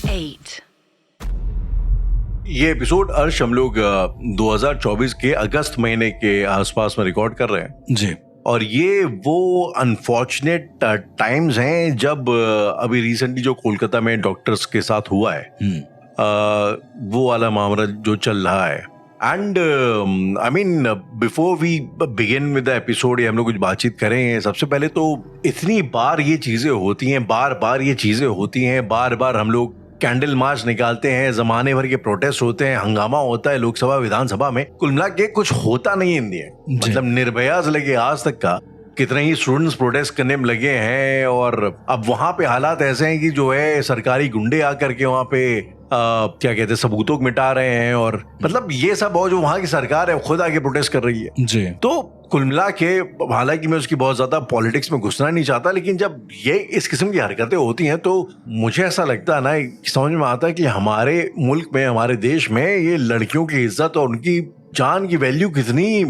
8. ये एपिसोड अर्श हम लोग 2024 के अगस्त महीने के आसपास में रिकॉर्ड कर रहे हैं जी। और ये वो अनफॉर्चुनेट टाइम्स हैं जब अभी रिसेंटली जो कोलकाता में डॉक्टर्स के साथ हुआ है वो वाला मामला जो चल रहा है। And I mean before we begin with the episode ये हम लोग कुछ बातचीत करें, सबसे पहले तो इतनी बार ये चीजें होती हैं, बार बार ये चीजें होती हैं, बार बार हम लोग कैंडल मार्च निकालते हैं, जमाने भर के प्रोटेस्ट होते हैं, हंगामा होता है लोकसभा विधानसभा में, कुल मिला के कुछ होता नहीं इंडिया। मतलब निर्भया से लेके आज तक का कितने ही स्टूडेंट्स प्रोटेस्ट करने में लगे हैं और अब वहां पे हालात ऐसे हैं कि जो है सरकारी गुंडे आकर के वहां पे क्या कहते हैं सबूतों को मिटा रहे हैं और मतलब ये सब जो वहां की सरकार है खुद आके प्रोटेस्ट कर रही है जी। तो कुल मिला के हालांकि मैं उसकी बहुत ज्यादा पॉलिटिक्स में घुसना नहीं चाहता, लेकिन जब ये इस किस्म की हरकतें होती हैं तो मुझे ऐसा लगता है ना, समझ में आता है कि हमारे मुल्क में, हमारे देश में ये लड़कियों की इज्जत और उनकी जान की वैल्यू कितनी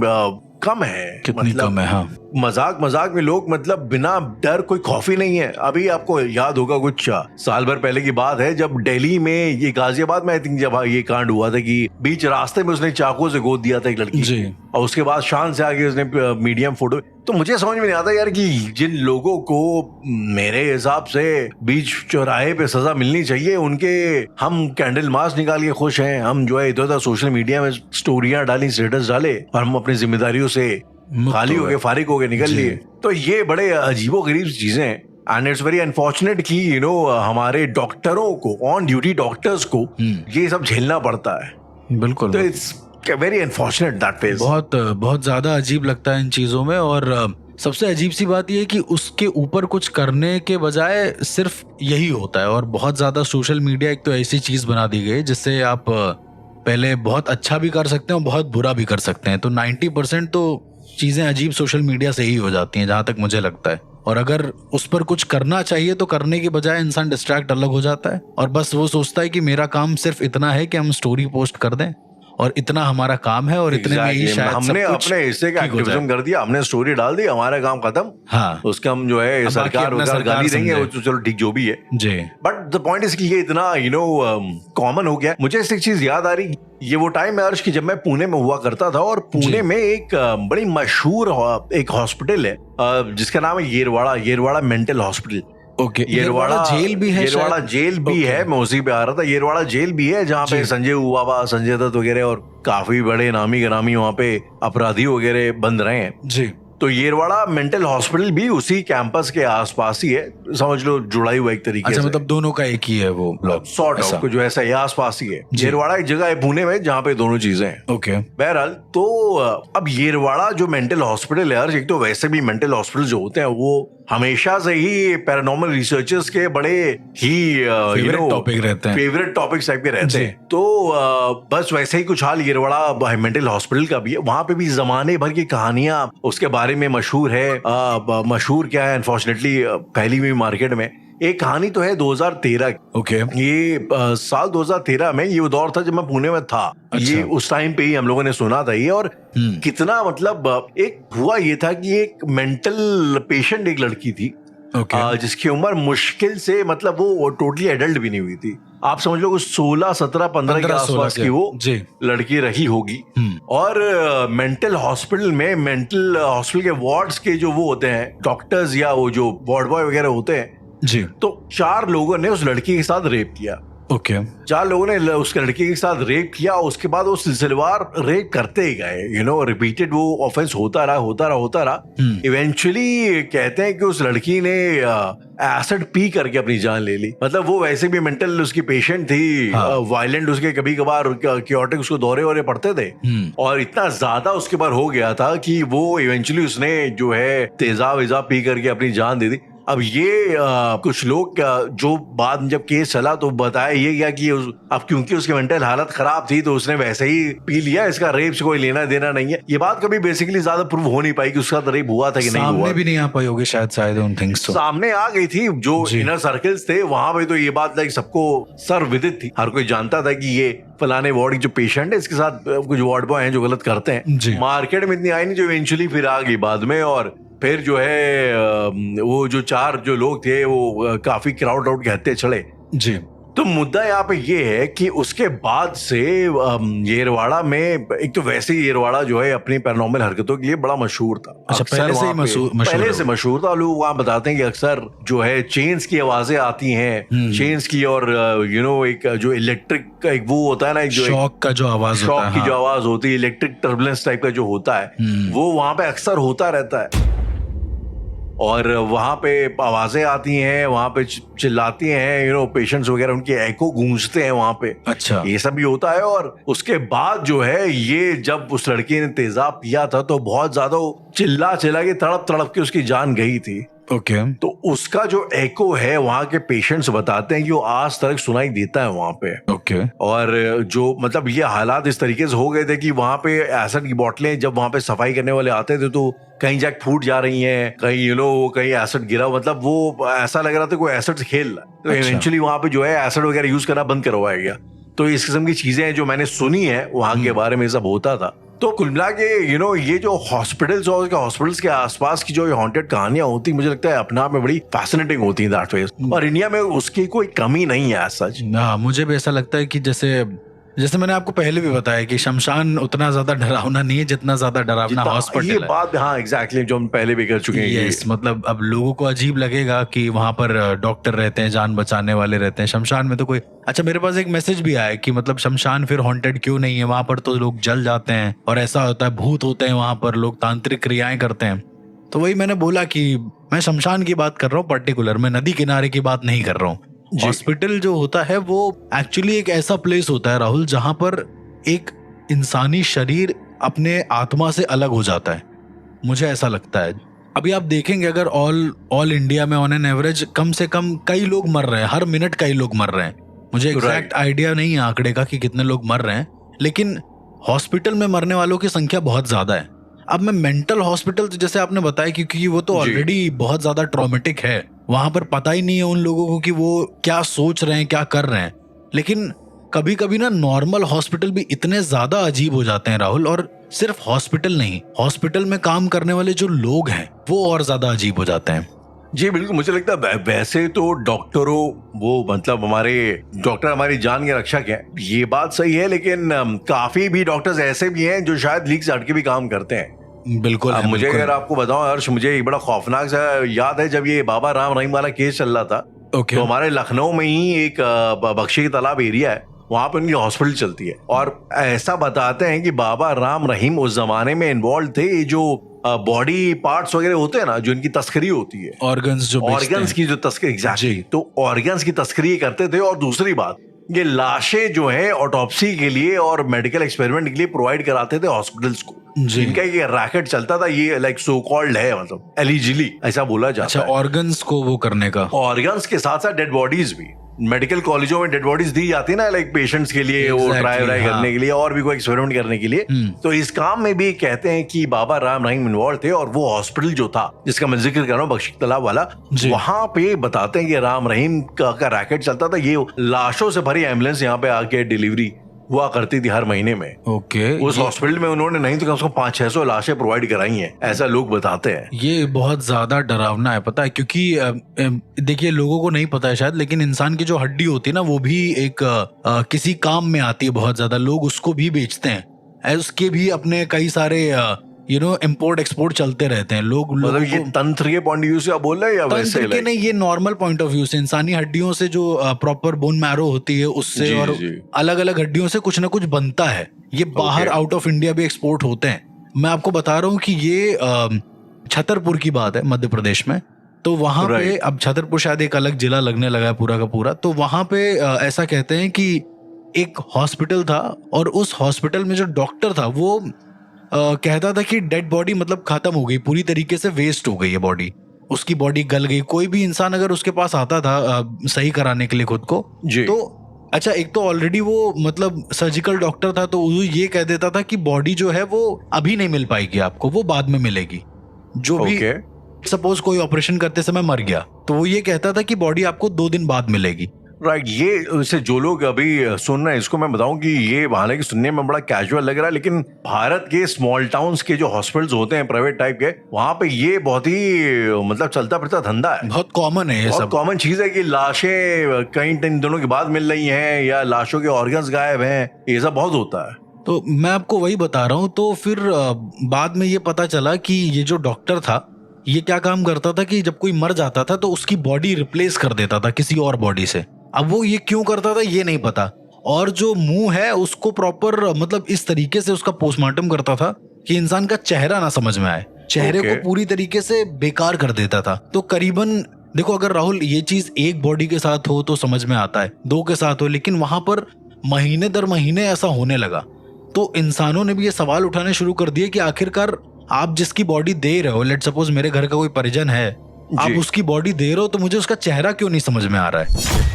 कम है, कितनी मतलब कम है। हाँ, मजाक में लोग मतलब बिना डर, कोई खौफ ही नहीं है। अभी आपको याद होगा कुछ साल भर पहले की बात है जब दिल्ली में ये गाजियाबाद में आई थिंक जब ये कांड हुआ था कि बीच रास्ते में उसने चाकू से गोद दिया था एक लड़की जी। और उसके बाद शान से आगे उसने मीडियम फोटो। तो मुझे समझ में नहीं आता यार कि जिन लोगों को मेरे हिसाब से बीच चौराहे पे सजा मिलनी चाहिए उनके हम कैंडल मार्च निकाल के खुश हैं, हम जो है इधर उधर सोशल मीडिया में स्टोरियां डाली, स्टेटस डाले और हम अपनी जिम्मेदारियों से खाली हो गए, फारिग हो गए, निकल लिए। तो ये बड़े अजीबोगरीब चीजें हैं एंड इट्स वेरी अनफॉर्चुनेट कि यू नो हमारे डॉक्टरों को, ऑन ड्यूटी डॉक्टर्स को ये सब झेलना पड़ता है। बिल्कुल। तो it's very unfortunate that phase. बहुत ज्यादा अजीब लगता है इन चीजों में। और सबसे अजीब सी बात यह है कि उसके ऊपर कुछ करने के बजाय सिर्फ यही होता है। और बहुत ज्यादा सोशल मीडिया एक तो ऐसी चीज बना दी गई जिससे आप पहले बहुत अच्छा भी कर सकते हैं और बहुत बुरा भी कर सकते हैं। तो 90% तो चीजें अजीब सोशल मीडिया से ही हो जाती हैं जहां तक मुझे लगता है। और अगर उस पर कुछ करना चाहिए तो करने के बजाय इंसान डिस्ट्रैक्ट अलग हो जाता है और बस वो सोचता है कि मेरा काम सिर्फ इतना है कि हम स्टोरी पोस्ट कर दें और इतना हमारा काम है और इतने में ही शायद हमने अपने हिस्से का एक्टिविज्म कर दिया, हमने स्टोरी डाल दी, हमारा काम खत्म। हाँ, उसका हम जो है सरकार गाली देंगे वो चलो ठीक जो भी है जी। बट द पॉइंट इज कि ये इतना यू नो कॉमन हो गया। मुझे एक चीज याद आ रही, ये वो टाइम है अर्श की जब मैं पुणे में हुआ करता था और पुणे में एक बड़ी मशहूर एक हॉस्पिटल है जिसका नाम है Yerwada mental hospital. Okay. Yerwada jail भी है, येरवाड़ा जेल भी है, मैं उसी पे आ रहा था। येरवाड़ा जेल भी है जहाँ पे संजय उबावा, संजय दत्त वगैरह और काफी बड़े नामी गनामी वहाँ पे अपराधी वगैरह बंद रहे हैं जी। तो येरवाड़ा मेंटल हॉस्पिटल भी उसी कैंपस के आसपास ही है, समझ लो जुड़ा ही हुआ एक तरीके से। अच्छा, मतलब दोनों का एक ही है वो ब्लॉक, सॉर्ट ऑफ जो ऐसा है, आसपास ही है। येरवाड़ा एक जगह है पुणे में जहाँ पे दोनों चीजें हैं। ओके। बहरहाल तो अब येरवाड़ा जो मेंटल हॉस्पिटल है, एक तो वैसे भी मेंटल हॉस्पिटल जो होते हैं वो हमेशा से ही पैरानॉर्मल रिसर्चर्स के बड़े ही फेवरेट टॉपिक रहते हैं, फेवरेट टॉपिक्स टाइप के रहते हैं। तो बस वैसे ही कुछ हाल येरवाड़ा मेंटल हॉस्पिटल का भी है। वहां पे भी जमाने भर की कहानियां उसके बारे में मशहूर है। मशहूर क्या है, अनफॉर्चुनेटली फैली हुई मार्केट में। एक कहानी तो है 2013। ओके। ये साल 2013 में ये दौर था जब मैं पुणे में था। अच्छा। ये उस टाइम पे ही हम लोगों ने सुना था ये। और कितना मतलब एक हुआ ये था कि एक मेंटल पेशेंट एक लड़की थी जिसकी उम्र मुश्किल से मतलब वो टोटली एडल्ट भी नहीं हुई थी। आप समझ लो 16, 17, 15 के आसपास की वो लड़की रही होगी। और मेंटल हॉस्पिटल के वार्ड्स के जो वो होते हैं डॉक्टर्स या वो जो वार्ड बॉय वगैरह होते हैं जी, तो 4 लोगों ने उस लड़की के साथ रेप किया। ओके। 4 लोगों ने उस लड़की के साथ रेप किया। उसके बाद वो सिलसिलेवार रेप करते ही गए, यू नो, रिपीटेड वो ऑफेंस होता रहा। इवेंचुअली कहते हैं कि उस लड़की ने एसिड पी करके अपनी जान ले ली। मतलब वो वैसे भी मेंटल उसकी पेशेंट थी, वायलेंट, उसके कभी कभार क्योटिक उसको दौरे पड़ते थे और इतना ज्यादा उसके बार हो गया था कि वो इवेंचुअली उसने जो है तेजाब पी करके अपनी जान दे दी। अब ये कुछ लोग जो बाद में जब केस चला तो बताया ये क्या कि अब क्योंकि उसकी मेंटल हालत खराब थी तो उसने वैसे ही पी लिया, इसका रेप से कोई लेना देना नहीं है। ये बात कभी बेसिकली ज्यादा प्रूव हो नहीं पाई कि उसका रेप हुआ था कि नहीं हुआ। सामने भी नहीं आ पाई होगी शायद उन थिंग्स। तो सामने आ गई थी, जो इनर सर्कल्स थे वहां पे तो ये बात लाइक सबको सर्वविदित थी। हर कोई जानता था कि ये फलाने वार्ड जो पेशेंट है इसके साथ कुछ वार्ड बॉय हैं जो गलत करते हैं। मार्केट में इतनी आई नहीं, जो इवेंचुअली फिर आ गई बाद में। और फिर जो है वो जो 4 जो लोग थे वो काफी क्राउड आउट के हत्थे चढ़े जी। तो मुद्दा यहाँ पे ये है कि उसके बाद से येरवाड़ा में, एक तो वैसे ही येरवाड़ा जो है अपनी पैरानॉर्मल हरकतों के लिए बड़ा मशहूर था। अच्छा, पहले से ही मशहूर पहले से मशहूर था। लोग वहाँ बताते हैं कि अक्सर जो है चेन्स की आवाजें आती हैं, चेन्स की, और एक जो इलेक्ट्रिक एक वो होता है ना, जो शॉक का जो आवाज होता है, शॉक की जो आवाज होती है, इलेक्ट्रिक टर्बुलेंस टाइप का जो होता है, वो वहां पे अक्सर होता रहता है। और वहां पे आवाजें आती हैं, वहां पे चिल्लाती हैं, पेशेंट्स वगैरह, उनके एको गूंजते हैं वहां पे। अच्छा, ये सब भी होता है। और उसके बाद जो है, ये जब उस लड़की ने तेजाब पिया था तो बहुत ज्यादा चिल्ला के तड़प के उसकी जान गई थी। ओके। तो उसका जो एको है, वहां के पेशेंट्स बताते हैं कि वो आज तक सुनाई देता है वहां पे। ओके। और जो मतलब ये हालात इस तरीके से हो गए थे कि वहां पे एसिड की बोतलें, जब वहां पे सफाई करने वाले आते थे तो कहीं जाके फूट जा रही हैं, कहीं कहीं एसिड गिरा, मतलब वो ऐसा लग रहा था कोई एसिड से खेल रहा है। तो इवेंचुअली वहां पे जो है एसिड वगैरह यूज करना बंद करवाया गया। तो इस किस्म की चीजें हैं जो मैंने सुनी है वहां के बारे में, सब होता था। तो कुल मिला के ये जो हॉस्पिटल्स और हॉस्पिटल्स के आसपास की जो हॉन्टेड कहानियां होती, मुझे लगता है अपने आप में बड़ी फैसिनेटिंग होती हैं दैट वे। और इंडिया में उसकी कोई कमी नहीं है सच। हाँ, मुझे भी ऐसा लगता है कि जैसे मैंने आपको पहले भी बताया कि शमशान उतना ज्यादा डरावना नहीं है जितना ज्यादा डरावना हॉस्पिटल है। ये बात, हाँ एग्जैक्टली, जो हम पहले भी कर चुके हैं। यस, मतलब अब लोगों को अजीब लगेगा कि वहां पर डॉक्टर रहते हैं, जान बचाने वाले रहते हैं, शमशान में तो कोई। अच्छा, मेरे पास एक मैसेज भी आया कि मतलब शमशान फिर हॉन्टेड क्यों नहीं है, वहां पर तो लोग जल जाते हैं और ऐसा होता है, भूत होते हैं वहां पर, लोग तांत्रिक क्रियाएं करते हैं। तो वही मैंने बोला कि मैं शमशान की बात कर रहा हूँ पर्टिकुलर, मैं नदी किनारे की बात नहीं कर रहा हूँ। हॉस्पिटल जो होता है वो एक्चुअली एक ऐसा प्लेस होता है राहुल, जहां पर एक इंसानी शरीर अपने आत्मा से अलग हो जाता है, मुझे ऐसा लगता है। अभी आप देखेंगे अगर ऑल इंडिया में ऑन एन एवरेज कम से कम कई लोग मर रहे हैं, हर मिनट कई लोग मर रहे हैं। मुझे एग्जैक्ट आइडिया नहीं है आंकड़े का कि कितने लोग मर रहे हैं, लेकिन हॉस्पिटल में मरने वालों की संख्या बहुत ज्यादा है। अब मैं मेंटल हॉस्पिटल जैसे आपने बताया, क्योंकि वो तो ऑलरेडी बहुत ज्यादा ट्रॉमेटिक है, वहां पर पता ही नहीं है उन लोगों को कि वो क्या सोच रहे हैं, क्या कर रहे हैं। लेकिन कभी कभी ना नॉर्मल हॉस्पिटल भी इतने ज्यादा अजीब हो जाते हैं राहुल, और सिर्फ हॉस्पिटल नहीं, हॉस्पिटल में काम करने वाले जो लोग हैं वो और ज्यादा अजीब हो जाते हैं। जी बिल्कुल, मुझे लगता है वैसे तो डॉक्टरों, वो मतलब हमारे डॉक्टर हमारी जान के रक्षक हैं, ये बात सही है, लेकिन काफी भी डॉक्टर्स ऐसे भी हैं जो शायद लीक से हटके भी काम करते हैं। बिल्कुल है, मुझे अगर आपको बताऊं हर्ष, मुझे एक बड़ा खौफनाक सा याद है, जब ये बाबा राम रहीम वाला केस चल रहा था, तो हमारे लखनऊ में ही एक बख्शी तालाब एरिया है, वहां पर उनकी हॉस्पिटल चलती है। और ऐसा बताते हैं कि बाबा राम रहीम उस जमाने में इन्वॉल्व थे, जो बॉडी पार्ट्स वगैरह होते हैं ना, जो इनकी तस्करी होती है, ऑर्गन्स की जो तस्करी, एग्जैक्टली, तो ऑर्गन्स की तस्करी करते थे। और दूसरी बात, ये लाशें जो है ऑटोप्सी के लिए और मेडिकल एक्सपेरिमेंट के लिए प्रोवाइड कराते थे हॉस्पिटल्स को। इनका ये रैकेट चलता था, ये लाइक सो कॉल्ड है, मतलब एलिजिली ऐसा बोला जाता है। ऑर्गन्स को वो करने का, ऑर्गन्स के साथ साथ डेड बॉडीज भी, मेडिकल कॉलेजों में डेड बॉडीज दी जाती है ना, लाइक पेशेंट्स के लिए, वो ट्राई करने के लिए और भी कोई एक्सपेरिमेंट करने के लिए। तो इस काम में भी कहते हैं कि बाबा राम रहीम इन्वॉल्व थे। और वो हॉस्पिटल जो था जिसका मैं जिक्र कर रहा हूँ, बख्शी तालाब वाला, वहां पे बताते हैं कि राम रहीम का रैकेट चलता था। ये लाशों से भरी एम्बुलेंस यहाँ पे आके डिलीवरी हुआ करती थी हर महीने में। उस हॉस्पिटल में उन्होंने नहीं तो कम से कम 500-600 लाशें प्रोवाइड कराई हैं, ऐसा लोग बताते हैं। ये बहुत ज्यादा डरावना है, पता है, क्योंकि देखिए लोगों को नहीं पता है शायद, लेकिन इंसान की जो हड्डी होती है ना, वो भी एक किसी काम में आती है बहुत ज्यादा। लोग उसको भी बेचते हैं, उसके भी अपने कई सारे इम्पोर्ट एक्सपोर्ट चलते रहते हैं। मतलब ये तंत्र के पॉइंट ऑफ व्यू से आप बोल रहे हैं या वैसे? तंत्र के नहीं, ये नॉर्मल पॉइंट ऑफ व्यू से, इंसानी हड्डियों से जो प्रॉपर बोन मैरो होती है उससे, और अलग अलग हड्डियों से कुछ ना कुछ बनता है। ये बाहर आउट ऑफ इंडिया भी एक्सपोर्ट होते हैं। मैं आपको बता रहा हूँ कि ये छतरपुर की बात है, मध्य प्रदेश में। तो वहां पे, अब छतरपुर शायद एक अलग जिला लगने लगा है पूरा का पूरा, तो वहां पे ऐसा कहते हैं कि एक हॉस्पिटल था, और उस हॉस्पिटल में जो डॉक्टर था वो कहता था कि डेड बॉडी मतलब खत्म हो गई, पूरी तरीके से वेस्ट हो गई है बॉडी, उसकी बॉडी गल गई। कोई भी इंसान अगर उसके पास आता था सही कराने के लिए खुद को, तो अच्छा, एक तो ऑलरेडी वो मतलब सर्जिकल डॉक्टर था, तो वो ये कह देता था कि बॉडी जो है वो अभी नहीं मिल पाएगी आपको, वो बाद में मिलेगी। जो भी सपोज कोई ऑपरेशन करते समय मर गया, तो वो ये कहता था कि बॉडी आपको 2 दिन बाद मिलेगी। राइट, ये इसे जो लोग अभी सुन रहे हैं इसको मैं बताऊं कि ये हालांकि सुनने में बड़ा कैजुअल लग रहा है, लेकिन भारत के स्मॉल टाउन्स के जो हॉस्पिटल्स होते हैं प्राइवेट टाइप के, वहां पे ये बहुत ही मतलब चलता फिरता धंधा है, बहुत कॉमन है ये बहुत सब। कॉमन चीज है कि लाशें कई दिनों के बाद मिल रही हैं या लाशों के ऑर्गन्स गायब हैं, ये सब बहुत होता है। तो मैं आपको वही बता रहा हूँ। तो फिर बाद में ये पता चला कि ये जो डॉक्टर था ये क्या काम करता था कि जब कोई मर जाता था तो उसकी बॉडी रिप्लेस कर देता था किसी और बॉडी से। अब वो ये क्यों करता था ये नहीं पता, और जो मुंह है उसको प्रॉपर मतलब इस तरीके से उसका पोस्टमार्टम करता था कि इंसान का चेहरा ना समझ में आए, चेहरे को पूरी तरीके से बेकार कर देता था। तो करीबन देखो, अगर राहुल ये चीज एक बॉडी के साथ हो तो समझ में आता है, दो के साथ हो, लेकिन वहां पर महीने दर महीने ऐसा होने लगा। तो इंसानों ने भी ये सवाल उठाने शुरू कर दिए कि आखिरकार आप जिसकी बॉडी दे रहे हो, लेट सपोज मेरे घर का कोई परिजन है, आप उसकी बॉडी दे रहे हो तो मुझे उसका चेहरा क्यों नहीं समझ में आ रहा है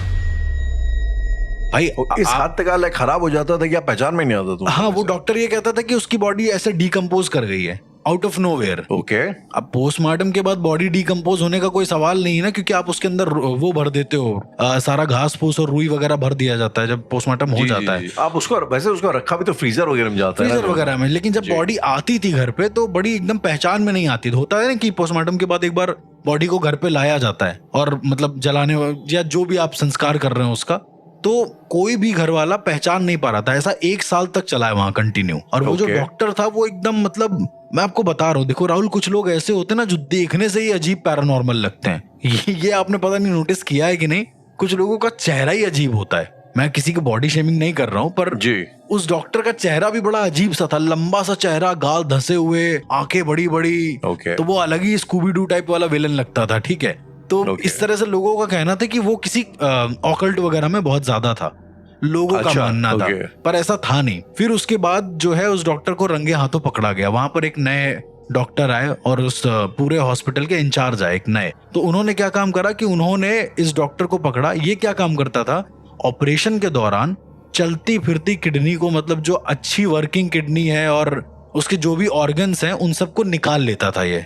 भाई? इस हद तक खराब हो जाता था कि आप पहचान में नहीं आता तुम। हाँ, वो डॉक्टर ये कहता था कि उसकी बॉडी ऐसे डिकम्पोज कर गई है आउट ऑफ नोवेयर। ओके। अब पोस्टमार्टम के बाद बॉडी डिकम्पोज होने का कोई सवाल नहीं है ना, क्योंकि आप उसके अंदर वो भर देते हो, सारा घास फूस और रुई वगैरह भर दिया जाता है जब पोस्टमार्टम हो जाता है। आप उसको वैसे उसको रखा भी तो फ्रीजर वगैरह में जाता है, फ्रीजर वगैरह में। लेकिन जब बॉडी आती थी घर पे तो बड़ी एकदम पहचान में नहीं आती। होता है ना कि पोस्टमार्टम के बाद एक बार बॉडी को घर पे लाया जाता है और मतलब जलाने या जो भी आप संस्कार कर रहे हो उसका, तो कोई भी घर वाला पहचान नहीं पा रहा था। ऐसा 1 साल तक चला है वहां कंटिन्यू। और वो जो डॉक्टर था वो एकदम मतलब, मैं आपको बता रहा हूँ, देखो राहुल, कुछ लोग ऐसे होते हैं ना जो देखने से ही अजीब पैरानॉर्मल लगते हैं। ये आपने पता नहीं नोटिस किया है कि नहीं, कुछ लोगों का चेहरा ही अजीब होता है। मैं किसी की बॉडी शेमिंग नहीं कर रहा हूँ, पर जी उस डॉक्टर का चेहरा भी बड़ा अजीब सा था, लंबा सा चेहरा, गाल धंसे हुए, आंखें बड़ी बड़ी। तो वो अलग ही स्कूबी डू टाइप वाला विलन लगता था, ठीक है। तो इस तरह से लोगों का कहना था कि वो किसी ऑकल्ट वगैरह में बहुत ज्यादा था, लोगों का मानना था, पर ऐसा था नहीं। फिर उसके बाद जो है उस डॉक्टर को रंगे हाथों पकड़ा गया। वहां पर एक नए डॉक्टर आए और उस पूरे हॉस्पिटल के इंचार्ज आए एक नए। तो उन्होंने क्या काम करा कि उन्होंने इस डॉक्टर को पकड़ा। ये क्या काम करता था, ऑपरेशन के दौरान चलती फिरती किडनी को, मतलब जो अच्छी वर्किंग किडनी है और उसके जो भी ऑर्गन्स हैं उन सबको निकाल लेता था ये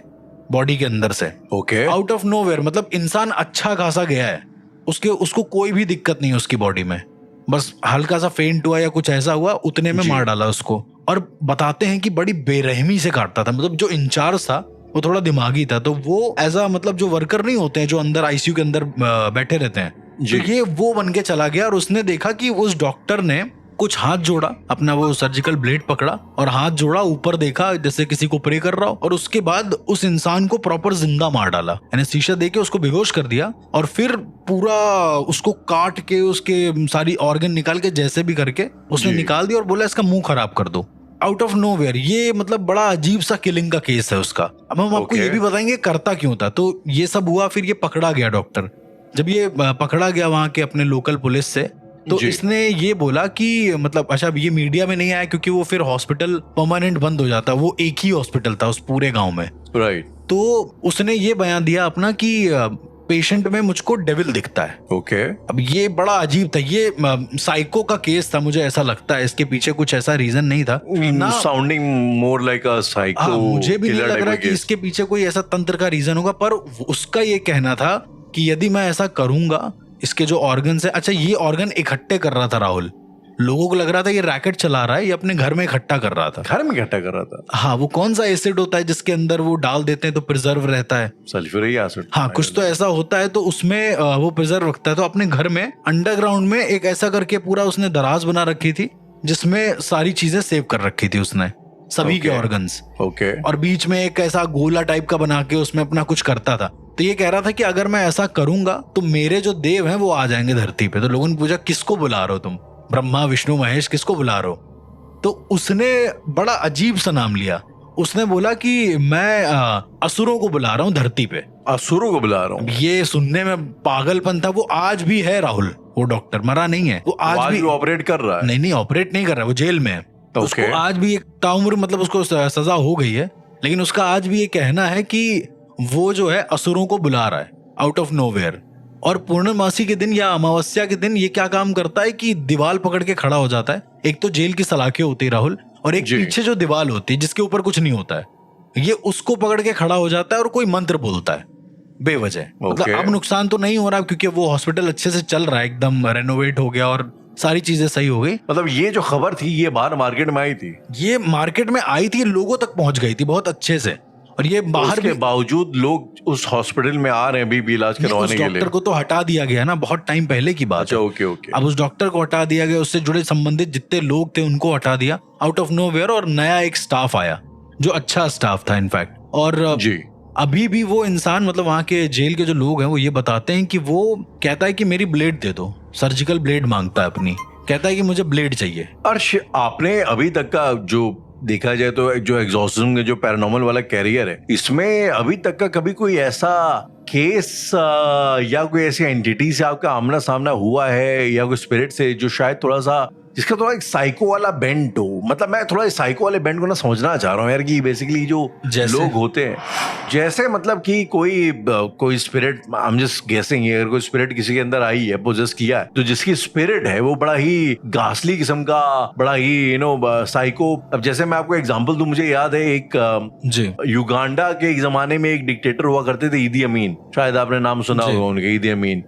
बॉडी के अंदर से। ओके। आउट ऑफ नोवेयर, मतलब इंसान अच्छा खासा गया है, उसको कोई भी दिक्कत नहीं है उसकी बॉडी में, बस हल्का सा फेंट हुआ या कुछ ऐसा हुआ, उतने में मार डाला उसको। और बताते हैं कि बड़ी बेरहमी से काटता था। मतलब जो इंचार्ज था वो थोड़ा दिमागी था, तो वो ऐसा मतलब जो वर्कर नहीं होते हैं जो अंदर आईसीयू के अंदर बैठे रहते हैं, तो ये वो बन के चला गया। और उसने देखा कि उस डॉक्टर ने कुछ हाथ जोड़ा, अपना वो सर्जिकल ब्लेड पकड़ा और हाथ जोड़ा, ऊपर देखा जैसे किसी को प्रे कर रहा हो, और उसके बाद उस इंसान को प्रॉपर जिंदा मार डाला, यानी शीशा देके उसको बेहोश कर दिया। और फिर पूरा उसको काट के उसके सारी ऑर्गन निकाल के जैसे भी करके उसने निकाल दिया और बोला इसका मुंह खराब कर दो, आउट ऑफ नोवेयर। ये मतलब बड़ा अजीब सा किलिंग का केस है उसका। अब हम आपको ये भी बताएंगे करता क्यों था। तो ये सब हुआ, फिर ये पकड़ा गया डॉक्टर। जब ये पकड़ा गया वहां के अपने लोकल पुलिस से, तो इसने ये बोला कि मतलब अच्छा, ये मीडिया में नहीं आया क्योंकि वो फिर हॉस्पिटल परमानेंट बंद हो जाता, वो एक ही हॉस्पिटल था उस पूरे गांव में। राइट। तो उसने ये बयान दिया अपना कि पेशेंट में मुझको डेविल दिखता है। ओके। अब ये बड़ा अजीब था, ये साइको का केस था, मुझे ऐसा लगता है। इसके पीछे कुछ ऐसा रीजन नहीं था ना, sounding more like a psycho. मुझे भी नहीं लग रहा कि इसके पीछे कोई ऐसा तंत्र का रीजन होगा, पर उसका ये कहना था कि यदि मैं ऐसा करूंगा, इसके जो ऑर्गन है, अच्छा ये ऑर्गन इकट्ठे कर रहा था राहुल, लोगों को लग रहा था ये रैकेट चला रहा है, ये अपने घर में इकट्ठा कर रहा था। घर में इकट्ठा कर रहा था? हाँ, वो कौन सा एसिड होता है जिसके अंदर वो डाल देते हैं तो प्रिजर्व रहता है? Sulphuric acid. हाँ, कुछ तो ऐसा होता है, तो उसमें वो प्रिजर्व रखता है। तो अपने घर में अंडरग्राउंड में एक ऐसा करके पूरा उसने दराज बना रखी थी जिसमें सारी चीजें सेव कर रखी थी उसने, सभी के ऑर्गन्स। ओके। और बीच में एक ऐसा गोला टाइप का बना के उसमें अपना कुछ करता था। तो ये कह रहा था कि अगर मैं ऐसा करूंगा तो मेरे जो देव हैं वो आ जाएंगे धरती पे। तो लोगों ने पूछा किसको बुला रहे हो तुम, ब्रह्मा विष्णु महेश, किसको बुला रहे हो? तो उसने बड़ा अजीब सा नाम लिया। उसने बोला कि मैं असुरों को बुला रहा हूँ धरती पे। असुरों को बुला रहा हूँ? ये सुनने में पागलपन था। वो आज भी है राहुल, वो डॉक्टर मरा नहीं है, वो आज भी ऑपरेट कर रहा है। नहीं ऑपरेट नहीं कर रहा है, वो जेल में है। उसको आज भी एक ताउम्र, मतलब उसको सजा हो गई है, लेकिन उसका आज भी ये कहना है कि वो जो है असुरों को बुला रहा है आउट ऑफ नोवेयर। और पूर्णमासी के दिन या अमावस्या के दिन ये क्या काम करता है कि दीवार पकड़ के खड़ा हो जाता है। एक तो जेल की सलाखें होती है राहुल, और एक पीछे जो दीवार होती है जिसके ऊपर कुछ नहीं होता है, ये उसको पकड़ के खड़ा हो जाता है और कोई मंत्र बोलता है। बेवजह। मतलब Okay. अब नुकसान तो नहीं हो रहा क्योंकि वो हॉस्पिटल अच्छे से चल रहा है, एकदम रेनोवेट हो गया और सारी चीजें सही हो गई। मतलब ये जो खबर थी ये बाहर मार्केट में आई थी, ये मार्केट में आई थी, लोगों तक पहुंच गई थी बहुत अच्छे से, और ये बाहर उसके भी बावजूद लोग उस हॉस्पिटल में आ रहे हैं अभी भी इलाज नहीं, करवाने उस के लिए। डॉक्टर को तो हटा दिया गया ना, बहुत टाइम पहले की बात अच्छा, है। Okay okay. अब उस डॉक्टर को हटा दिया गया, उससे जुड़े संबंधित जितने लोग थे उनको हटा दिया आउट ऑफ नोवेयर, और नया एक स्टाफ आया जो अच्छा स्टाफ था इनफैक्ट। और जी, अभी भी वो इंसान, मतलब वहाँ के जेल के जो लोग हैं वो ये बताते हैं कि वो कहता है कि मेरी ब्लेड दे दो, सर्जिकल ब्लेड मांगता है अपनी, कहता है कि मुझे ब्लेड चाहिए। अर्श आपने अभी तक का जो देखा जाए तो जो एग्जॉर्सिज्म का जो पैरानॉर्मल वाला कैरियर है, इसमें अभी तक का कभी कोई ऐसा केस या कोई ऐसी एंटिटी से आपका आमना सामना हुआ है या कोई स्पिरिट से जो शायद थोड़ा सा जिसका थोड़ा एक साइको वाला बेंट हो? मतलब मैं थोड़ा साइको वाले बेंट को ना समझना चाह रहा हूँ यार, कि बेसिकली जो जैसे? लोग होते हैं, जैसे मतलब कि कोई spirit, I am just guessing, अगर कोई स्पिरिट किसी के अंदर आई है, पोजेस किया है, तो जिसकी स्पिरिट है वो बड़ा ही घासली किस्म का, बड़ा ही साइको। अब जैसे मैं आपको एग्जांपल दूं, मुझे याद है एक जी युगांडा के एक जमाने में एक डिक्टेटर हुआ करते थे, ईदी अमीन, शायद आपने नाम सुना जी। होगा उनके, ईदी अमीन।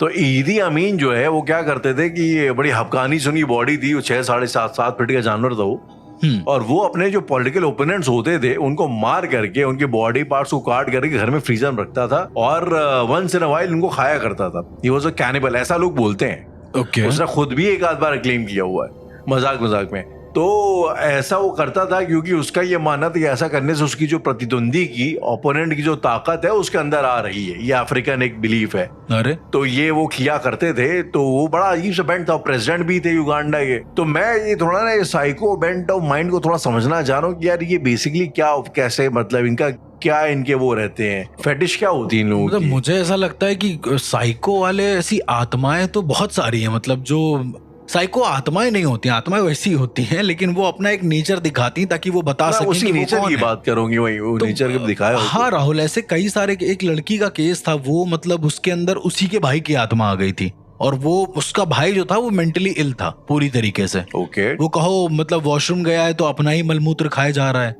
तो ईदी अमीन जो है वो क्या करते थे कि ये बड़ी हफगानी सुनी बॉडी थी, वो 6 साढ़े 7 फीट का जानवर था वो, और वो अपने जो पॉलिटिकल ओपोनेंट्स होते थे उनको मार करके उनके बॉडी पार्ट्स को काट करके घर में फ्रीजर में रखता था और वंस इन अ वाइल उनको खाया करता था। ही वाज अ कैनिबल, ऐसा लोग बोलते हैं। ओके। उसने खुद भी एक आध बार क्लेम किया हुआ है मजाक मजाक में। तो ऐसा वो करता था क्योंकि उसका ये मानना था कि ऐसा करने से उसकी जो प्रतिद्वंदी की, ओपोनेंट की जो ताकत है उसके अंदर आ रही है, ये अफ्रीकन एक बिलीफ है। अरे तो ये वो किया करते थे, तो वो बड़ा अजीब सा बेंट था, प्रेसिडेंट भी थे युगांडा के। तो मैं ये थोड़ा ना ये साइको बेंट ऑफ माइंड को थोड़ा समझना चाह रहा हूँ कि यार ये बेसिकली क्या, कैसे, मतलब इनका क्या, इनके वो रहते हैं, फेटिश क्या होती है इन लोगों मतलब की? मुझे ऐसा लगता है कि साइको वाले ऐसी आत्माएं तो बहुत सारी हैं, मतलब जो साइको आत्माएं नहीं होती, आत्माएं वैसी होती हैं, लेकिन वो अपना एक नेचर दिखाती हैं ताकि वो बता मैं सकें उसी कि वो नेचर कौन की है। बात करूंगी, वही वो तो नेचर के दिखाया हो तो। हाँ राहुल, ऐसे कई सारे, एक लड़की का केस था, वो मतलब उसके अंदर उसी के भाई की आत्मा आ गई थी, और वो उसका भाई जो था वो मेंटली इल था पूरी तरीके से। ओके। वो कहो मतलब वॉशरूम गया है तो अपना ही मलमूत्र खाए जा रहा है,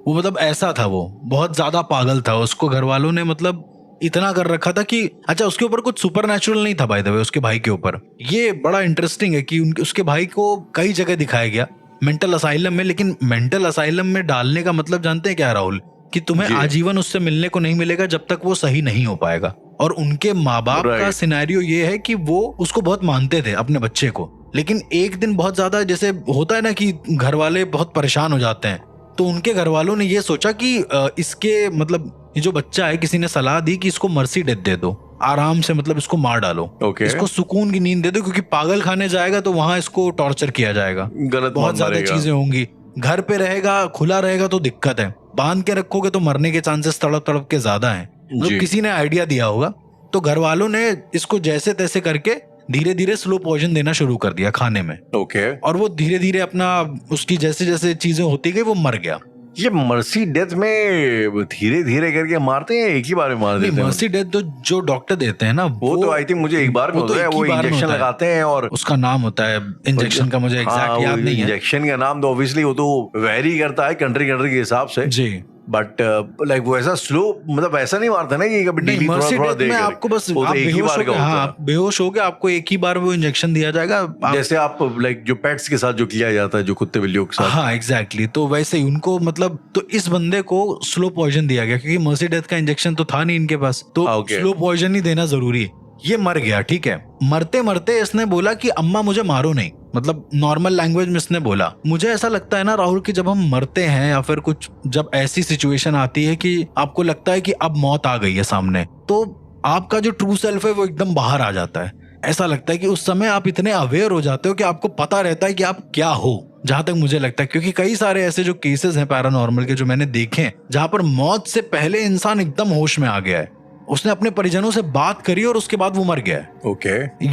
वो मतलब ऐसा था, वो बहुत ज्यादा पागल था। उसको घर वालों ने मतलब इतना कर रखा था कि अच्छा, उसके ऊपर कुछ सुपरनैचुरल नहीं था बाय द वे, उसके भाई के ऊपर। ये बड़ा इंटरेस्टिंग है कि उसके भाई को कई जगह दिखाया गया मेंटल असाइलम में, लेकिन मेंटल असाइलम में डालने का मतलब जानते हैं क्या राहुल, कि तुम्हें जी। आजीवन उससे मिलने को नहीं मिलेगा जब तक वो सही नहीं हो पाएगा। और उनके माँ बाप का Right. सिनेरियो ये है कि वो उसको बहुत मानते थे अपने बच्चे को, लेकिन एक दिन बहुत ज्यादा, जैसे होता है ना कि घर वाले बहुत परेशान हो जाते हैं, तो उनके घर वालों ने ये सोचा कि इसके मतलब ये जो बच्चा है, किसी ने सलाह दी कि इसको मर्सी डेथ दे दो, आराम से, मतलब इसको मार डालो, Okay. इसको सुकून की नींद दे दो, क्योंकि पागल खाने जाएगा तो वहां इसको टॉर्चर किया जाएगा, गलत बहुत ज्यादा मारेगा। चीजें होंगी। घर पे रहेगा, खुला रहेगा तो दिक्कत है, बांध के रखोगे तो मरने के चांसेस तड़प तड़प के ज्यादा हैं। जी। तो किसी ने आइडिया दिया होगा, तो घर वालों ने इसको जैसे तैसे करके धीरे धीरे स्लो पॉइजन देना शुरू कर दिया खाने में, ओके। और वो धीरे धीरे अपना, उसकी जैसे जैसे चीजें होती गई वो मर गया। ये मर्सी डेथ में धीरे धीरे करके मारते हैं, एक ही बार में मार नहीं, देते हैं? मर्सी डेथ तो जो डॉक्टर देते हैं ना, वो तो आई थिंक मुझे एक बार में वो तो होता है, एक ही वो बार में इंजेक्शन होता है। लगाते हैं और उसका नाम होता है इंजेक्शन का, मुझे एग्जैक्ट याद नहीं है इंजेक्शन का नाम तो ऑब्वियसली वो तो वेरी करता है कंट्री कंट्री के हिसाब से, जी। बट लाइक वो ऐसा स्लो, मतलब ऐसा नहीं मारता ना कि कभी नहीं, डेली थोड़ा मर्सी थोड़ा डेथ में देकर। आपको बस वो तो आप एक ही बेहोश बार हो का गए, होता हाँ है। आप बेहोश हो गए, आपको एक ही बार वो इंजेक्शन दिया जाएगा। जैसे आप लाइक जो पेट्स के साथ जो किया जाता है, जो कुत्ते बिल्लियों के साथ। हाँ एग्जैक्टली, तो वैसे ही उनको मतलब, तो इस बंदे को स्लो पॉइजन दिया गया क्योंकि मर्सी डेथ का इंजेक्शन तो था नहीं इनके पास, तो Okay. स्लो पॉइजन ही देना जरूरी है। ये मर गया, ठीक है। मरते मरते इसने बोला कि अम्मा मुझे मारो नहीं, मतलब नॉर्मल लैंग्वेज में इसने बोला। मुझे ऐसा लगता है ना राहुल कि जब हम मरते हैं या फिर कुछ, जब ऐसी सिचुएशन आती है कि आपको लगता है कि अब मौत आ गई है सामने, तो आपका जो ट्रू सेल्फ है वो एकदम बाहर आ जाता है। ऐसा लगता है कि उस समय आप इतने अवेयर हो जाते हो कि आपको पता रहता है कि आप क्या हो, जहां तक मुझे लगता है। क्योंकि कई सारे ऐसे जो केसेस हैं पैरानॉर्मल के जो मैंने देखे हैं, जहां पर मौत से पहले इंसान एकदम होश में आ गया है, उसने अपने परिजनों से बात करी और उसके बाद वो मर गया है। ओके।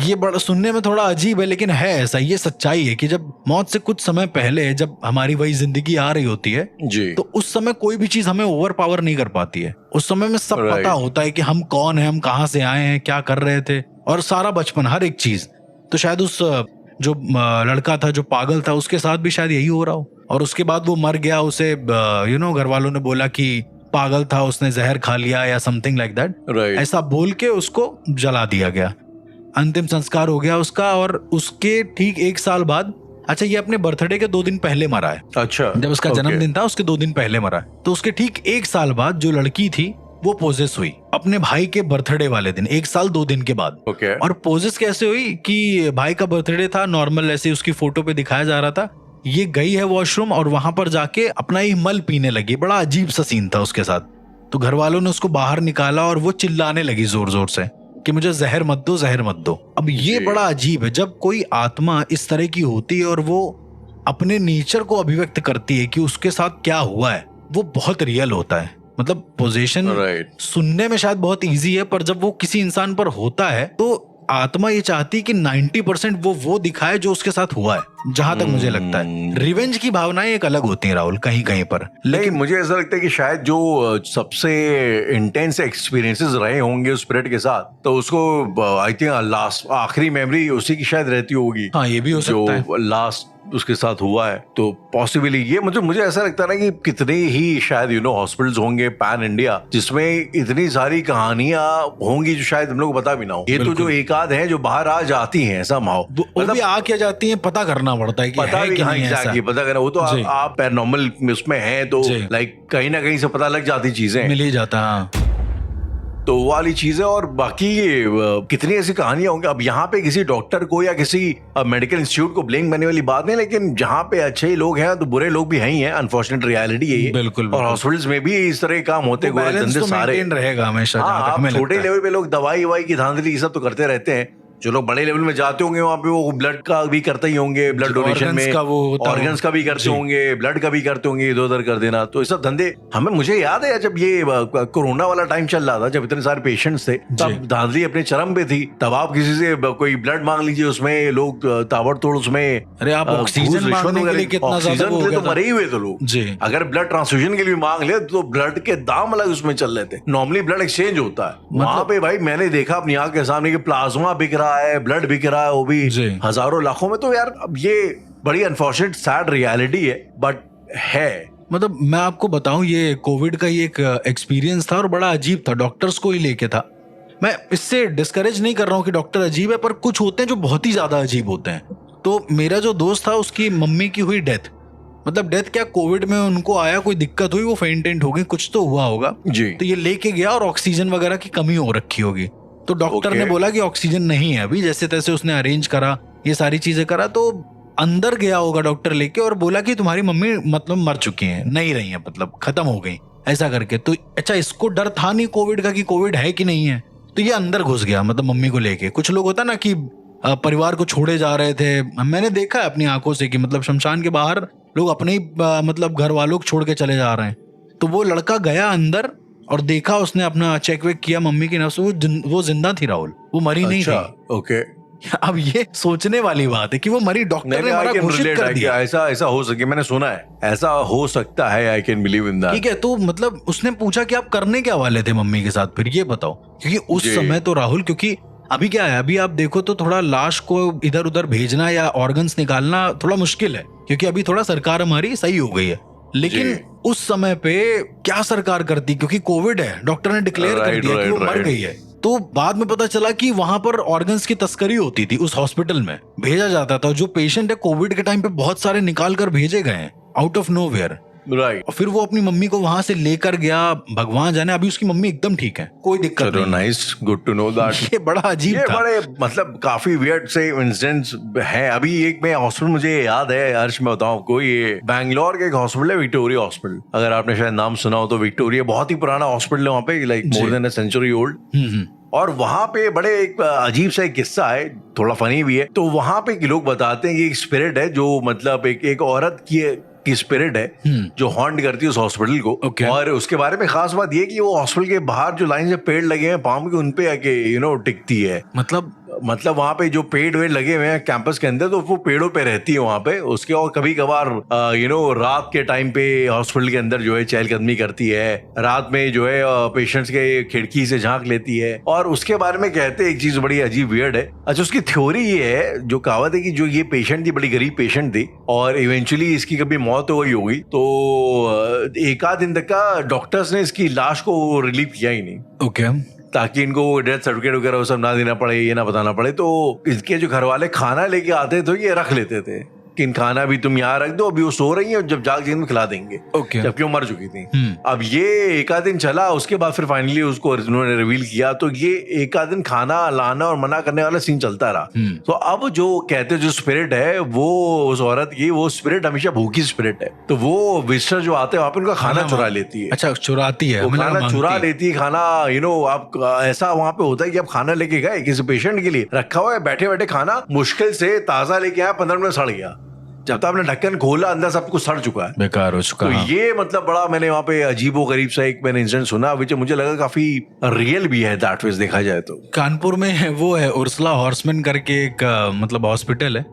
ये बड़ा सुनने में थोड़ा अजीब है, लेकिन है ऐसा, ये सच्चाई है कि जब मौत से कुछ समय पहले जब हमारी वही जिंदगी आ रही होती है, जी। तो उस समय कोई भी चीज हमें ओवर पावर नहीं कर पाती है। उस समय में सब Right. पता होता है कि हम कौन है, हम कहाँ से आए हैं, क्या कर रहे थे, और सारा बचपन, हर एक चीज। तो शायद उस जो लड़का था जो पागल था, उसके साथ भी शायद यही हो रहा हो, और उसके बाद वो मर गया। उसे घर वालों ने बोला कि पागल था, उसने जहर खा लिया या समथिंग लाइक दैट, राइट। ऐसा बोल के उसको जला दिया गया। अंतिम संस्कार हो गया उसका, और उसके ठीक 1 साल बाद, अच्छा ये अपने बर्थडे के 2 दिन पहले मरा है। अच्छा, जब उसका जन्मदिन था उसके 2 दिन पहले मरा है। तो उसके ठीक 1 साल बाद जो लड़की थी वो पोजेस हुई अपने भाई के बर्थडे वाले दिन, 1 साल 2 दिन के बाद। ओके। और पोजेस कैसे हुई कि भाई का बर्थडे था, नॉर्मल ऐसे उसकी फोटो पे दिखाया जा रहा था, ये गई है वॉशरूम और वहां पर जाके अपना ही मल पीने लगी। बड़ा अजीब सा सीन था उसके साथ। तो घर वालों ने उसको बाहर निकाला और वो चिल्लाने लगी जोर जोर से कि मुझे जहर मत दो, जहर मत दो। अब ये बड़ा अजीब है, जब कोई आत्मा इस तरह की होती है और वो अपने नेचर को अभिव्यक्त करती है कि उसके साथ क्या हुआ है, वो बहुत रियल होता है। मतलब पोजेशन सुनने में शायद बहुत इजी है, पर जब वो किसी इंसान पर होता है तो आत्मा ये चाहती है कि 90% वो दिखाए जो उसके साथ हुआ है। जहां तक मुझे लगता है रिवेंज की भावनाएं एक अलग होती हैं राहुल, कहीं कहीं पर। लेकिन मुझे ऐसा लगता है कि शायद जो सबसे इंटेंस एक्सपीरियंसेस रहे होंगे उस स्पिरिट के साथ, तो उसको आई थिंक लास्ट आखिरी मेमोरी उसी की शायद रहती होगी। हाँ, ये भी हो सकता है, जो लास्ट उसके साथ हुआ है। तो पॉसिबली ये मुझे ऐसा लगता है ना कि कितने ही शायद हॉस्पिटल्स होंगे पैन इंडिया जिसमें इतनी सारी कहानियां होंगी जो शायद हम लोग को पता भी ना हो। ये तो जो एक आध है जो बाहर आ जाती हैं ऐसा माहौल, मतलब भी आ क्या जाती है पता करना पड़ता है कि पता है भी, कि हाँ, नहीं है exactly, ऐसा। पता करना। वो तो आप पैरानॉर्मल उसमें हैं तो लाइक कहीं ना कहीं से पता लग जाती चीजें, मिल ही जाता है। तो वो वाली चीजें। और बाकी कितनी ऐसी कहानियां होंगी। अब यहाँ पे किसी डॉक्टर को या किसी मेडिकल इंस्टीट्यूट को ब्लेम करने वाली बात नहीं, लेकिन जहाँ पे अच्छे ही लोग हैं तो बुरे लोग भी हैं ही हैं। अनफॉर्चुनेट रियलिटी है ये। बिल्कुल। और हॉस्पिटल्स में भी इस तरह के काम होते हैं, धंधे सारे रहेगा हमेशा। हाँ, छोटे लेवल पे लोग दवाई की धांधली ये सब तो करते रहते हैं। जो लोग बड़े लेवल में जाते होंगे वहाँ पे वो ब्लड का भी करते ही होंगे, ब्लड डोनेशन में ऑर्गन्स का भी करते होंगे, ब्लड का भी करते होंगे, इधर उधर कर देना। तो ये सब धंधे मुझे याद है जब ये कोरोना वाला टाइम चल रहा था, जब इतने सारे पेशेंट्स थे, तब धांधली अपने चरम पे थी। तब आप किसी से कोई ब्लड मांग लीजिए, उसमें लोग ताबड़तोड़ उसमें, अरे आप ऑक्सीजन मांगने के लिए कितना ज्यादा ऑक्सीजन के लिए तो मरे ही हुए थे लोग जी। अगर ब्लड ट्रांसफ्यूजन के लिए मांग ले तो ब्लड के दाम अलग उसमें चल रहे थे। नॉर्मली ब्लड एक्सचेंज होता है वहां पे। भाई मैंने देखा अपनी आंख के सामने कि प्लाज्मा बिक रहा है, ब्लड बिक रहा है, वो भी हजारों लाखों में। तो यार अब ये बड़ी अनफॉर्चुनेट सैड रियलिटी है, बट है। मतलब मैं आपको बताऊं, ये कोविड का ही एक एक्सपीरियंस था और बड़ा अजीब था, डॉक्टर्स को ही लेके था। मैं इससे डिस्करेज नहीं कर रहा हूं कि डॉक्टर अजीब है, पर कुछ होते हैं जो बहुत ही ज्यादा अजीब होते हैं। तो मेरा जो दोस्त था उसकी मम्मी की हुई डेथ, मतलब डेथ क्या, कोविड में उनको आया, कोई दिक्कत हुई, वो फेंटेंट हो गई, कुछ तो हुआ होगा जी। तो ये लेके गया और ऑक्सीजन वगैरह की कमी हो रखी होगी। तो डॉक्टर ने बोला कि ऑक्सीजन नहीं है अभी, जैसे तैसे उसने अरेंज करा, ये सारी चीजें करा। तो अंदर गया होगा डॉक्टर लेके और बोला कि तुम्हारी मम्मी मतलब मर चुकी हैं, नहीं रही हैं, मतलब खत्म हो गई, ऐसा करके। तो अच्छा, इसको डर था नहीं कोविड का कि कोविड है कि नहीं है, तो ये अंदर घुस गया, मतलब मम्मी को लेके। कुछ लोग होता ना कि परिवार को छोड़े जा रहे थे, मैंने देखा है अपनी आंखों से कि मतलब शमशान के बाहर लोग अपने ही मतलब घर वालों को छोड़ के चले जा रहे हैं। तो वो लड़का गया अंदर और देखा, उसने अपना चेक वेक किया मम्मी की नफ्स, वो जिंदा थी राहुल, वो मरी नहीं थी। ओके। अब ये सोचने वाली बात है कि वो मरी, डॉक्टर ने मरा घोषित कर दिया। ऐसा हो सके, मैंने सुना है ऐसा हो सकता है। I can believe in that. ठीक है, तो मतलब उसने पूछा कि आप करने क्या वाले थे मम्मी के साथ, फिर ये बताओ। क्योंकि उस समय तो राहुल, क्योंकि अभी क्या है, अभी आप देखो तो थोड़ा लाश को इधर उधर भेजना या ऑर्गन्स निकालना थोड़ा मुश्किल है, क्योंकि अभी थोड़ा सरकार हमारी सही हो गई है। लेकिन उस समय पे क्या सरकार करती, क्योंकि कोविड है, डॉक्टर ने डिक्लेयर कर दिया कि वो मर गई है। तो बाद में पता चला कि वहां पर ऑर्गन्स की तस्करी होती थी, उस हॉस्पिटल में भेजा जाता था। जो पेशेंट है कोविड के टाइम पे बहुत सारे निकाल कर भेजे गए हैं आउट ऑफ नोवेयर। राइट। और फिर वो अपनी मम्मी को वहां से लेकर गया, भगवान जाने अभी उसकी मम्मी एकदम ठीक है, कोई दिक्कत नहीं। Nice, good to know that. ये बड़ा अजीब था। बड़े मतलब काफी वियर्ड से इंसिडेंट्स हैं। अभी एक में हॉस्पिटल मुझे याद है, अर्श मैं बताऊं आपको, ये बैंगलोर का एक हॉस्पिटल है, विक्टोरिया हॉस्पिटल। अगर आपने शायद नाम सुना हो तो विक्टोरिया बहुत ही पुराना हॉस्पिटल है वहाँ पे, like more than a century old. और वहां पे बड़े एक अजीब सा एक किस्सा है, थोड़ा फनी भी है। तो वहां पे लोग बताते हैं कि एक स्पिरिट है जो मतलब एक औरत की स्पिरिट है जो हॉन्ट करती है उस हॉस्पिटल को। और उसके बारे में खास बात ये कि वो हॉस्पिटल के बाहर जो लाइन से पेड़ लगे हैं पाम के, उनपे आके टिकती है। मतलब मतलब वहाँ पे जो पेड़ वेड़ लगे हुए हैं कैंपस के अंदर, तो वो पेड़ों पे रहती है वहाँ पे उसके। और कभी कभार रात के टाइम पे हॉस्पिटल के अंदर जो है चहलकदमी करती है, रात में जो है पेशेंट्स के खिड़की से झांक लेती है। और उसके बारे में कहते हैं एक चीज बड़ी अजीब वियर्ड है। अच्छा, उसकी थ्योरी ये है, जो कहावत है कि जो ये पेशेंट थी बड़ी गरीब पेशेंट थी और इवेंचुअली इसकी कभी मौत हो गई होगी, तो एक आध दिन तक का डॉक्टर्स ने इसकी लाश को रिलीव किया ही नहीं। ओके। ताकि इनको डेथ सर्टिफिकेट वगैरह वो सब ना देना पड़े, ये ना बताना पड़े। तो इसके जो घर वाले खाना लेके आते थे ये रख लेते थे कि इन खाना भी तुम यहाँ रख दो, अभी वो सो रही है, जब जाग जाएंगे खिला देंगे। ओके। जबकि वो मर चुकी थी। अब ये एक आध दिन चला, उसके बाद फिर फाइनली उसको उन्होंने रिवील किया। तो ये एक आध दिन खाना लाना और मना करने वाला सीन चलता रहा। तो अब जो कहते हैं जो स्पिरिट है वो उस औरत की, वो स्पिरिट हमेशा भूखी स्पिरिट है। तो वो विजिटर जो आते हैं वहां पे उनका खाना चुरा लेती है। अच्छा, चुराती है, खाना चुरा लेती है खाना। आप ऐसा वहां पे होता है कि आप खाना लेके गए किसी पेशेंट के लिए, रखा हुआ है, बैठे बैठे खाना मुश्किल से ताजा लेके आया, 15 मिनट सड़ गया। जब तक आपने ढक्कन खोला अंदर सब कुछ सड़ चुका है, बेकार हो चुका। तो ये मतलब बड़ा मैंने वहाँ पे अजीबो गरीब सा एक मैंने इंसिडेंट सुना, विच मुझे लगा काफी रियल भी है दैट वेज देखा जाए तो। कानपुर में वो है उर्सला हॉर्समैन करके एक मतलब हॉस्पिटल है,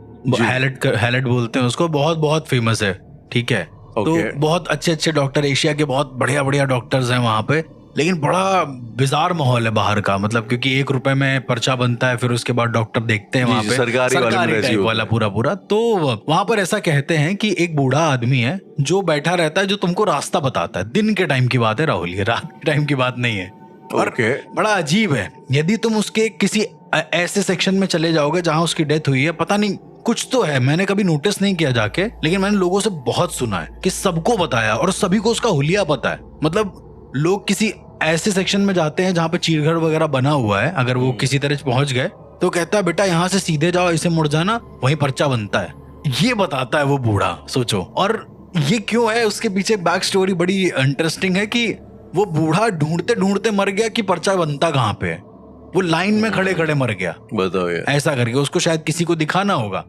हैलेट बोलते हैं उसको, बहुत बहुत फेमस है। ठीक है। तो बहुत अच्छे अच्छे डॉक्टर, एशिया के बहुत बढ़िया बढ़िया डॉक्टर्स हैं वहाँ पे। लेकिन बड़ा बिजार माहौल है बाहर का, मतलब क्योंकि 1 रुपए में पर्चा बनता है, फिर उसके बाद डॉक्टर देखते हैं वहाँ पे सरकारी टाइप वाला पूरा। तो वहाँ पर ऐसा कहते हैं कि एक बूढ़ा आदमी है जो बैठा रहता है, जो तुमको रास्ता बताता है। दिन के टाइम की बात है राहुल, ये रात के टाइम की बात नहीं है। और बड़ा अजीब है, यदि तुम उसके किसी ऐसे सेक्शन में चले जाओगे जहाँ उसकी डेथ हुई है, पता नहीं कुछ तो है, मैंने कभी नोटिस नहीं किया जाके, लेकिन मैंने लोगों से बहुत सुना है कि सबको बताया और सभी को उसका हुलिया पता है। मतलब लोग किसी ऐसे सेक्शन में जाते हैं जहाँ पे चीरघर वगैरह बना हुआ है, अगर वो किसी तरह पहुंच गए तो कहता है बेटा यहाँ से सीधे जाओ, इसे मुड़ जाना, वहीं पर्चा बनता है। ये बताता है वो बूढ़ा, सोचो। और ये क्यों है, उसके पीछे बैक स्टोरी बड़ी इंटरेस्टिंग है कि वो बूढ़ा ढूंढते ढूंढते मर गया कि पर्चा बनता कहाँ पे है। वो लाइन में खड़े खड़े मर गया, बताओ यार। ऐसा करके उसको शायद किसी को दिखाना होगा।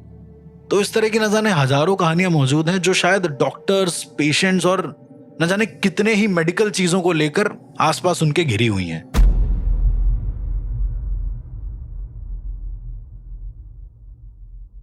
तो इस तरह की न जाने हजारों कहानियां मौजूद हैं जो शायद डॉक्टर्स, पेशेंट्स और न जाने कितने ही मेडिकल चीजों को लेकर आसपास उनके घिरी हुई हैं।